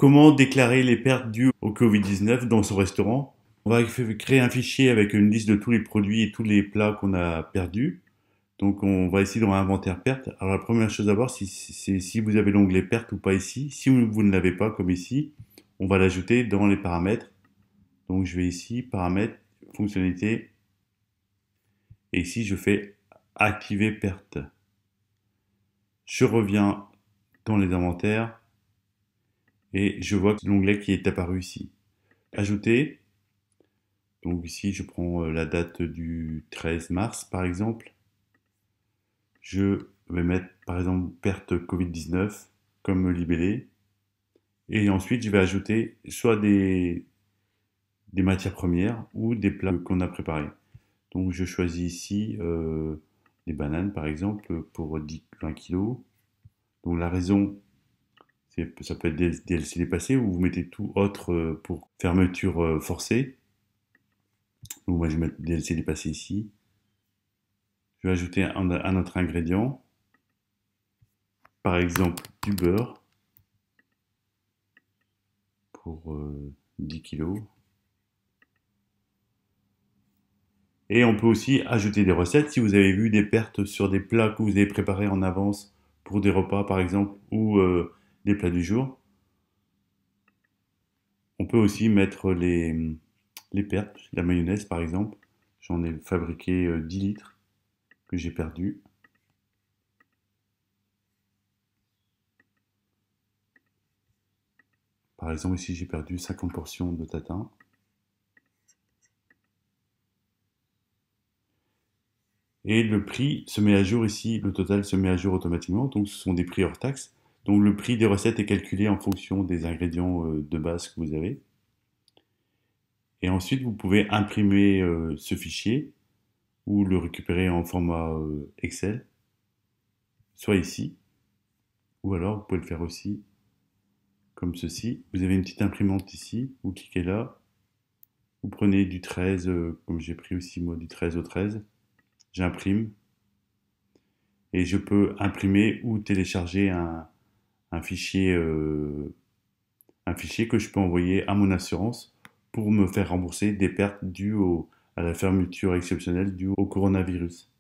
Comment déclarer les pertes dues au Covid-19 dans son restaurant? On va créer un fichier avec une liste de tous les produits et tous les plats qu'on a perdus. Donc on va ici dans inventaire pertes. Alors la première chose à voir, c'est si vous avez l'onglet pertes ou pas ici. Si vous ne l'avez pas comme ici, on va l'ajouter dans les paramètres. Donc je vais ici, paramètres, fonctionnalités, et ici je fais activer pertes. Je reviens dans les inventaires et je vois l'onglet qui est apparu ici. Ajouter. Donc ici, je prends la date du 13 mars, par exemple. Je vais mettre, par exemple, perte Covid-19 comme libellé. Et ensuite, je vais ajouter soit des matières premières ou des plats qu'on a préparés. Donc je choisis ici des bananes, par exemple, pour 20 kg. Donc la raison, ça peut être DLC dépassé ou vous mettez tout autre pour fermeture forcée. Donc moi, je vais mettre DLC dépassé ici. Je vais ajouter un autre ingrédient, par exemple du beurre pour 10 kg. Et on peut aussi ajouter des recettes si vous avez vu des pertes sur des plats que vous avez préparés en avance pour des repas par exemple ou des plats du jour. On peut aussi mettre les pertes, la mayonnaise par exemple. J'en ai fabriqué 10 litres que j'ai perdu. Par exemple ici j'ai perdu 50 portions de tatin. Et le prix se met à jour ici, le total se met à jour automatiquement, donc ce sont des prix hors taxe. Donc le prix des recettes est calculé en fonction des ingrédients de base que vous avez. Et ensuite, vous pouvez imprimer ce fichier ou le récupérer en format Excel, soit ici, ou alors vous pouvez le faire aussi comme ceci. Vous avez une petite imprimante ici, vous cliquez là, vous prenez du 13, comme j'ai pris aussi moi du 13 au 13, j'imprime et je peux imprimer ou télécharger un fichier, euh, un fichier que je peux envoyer à mon assurance pour me faire rembourser des pertes dues à la fermeture exceptionnelle due au coronavirus.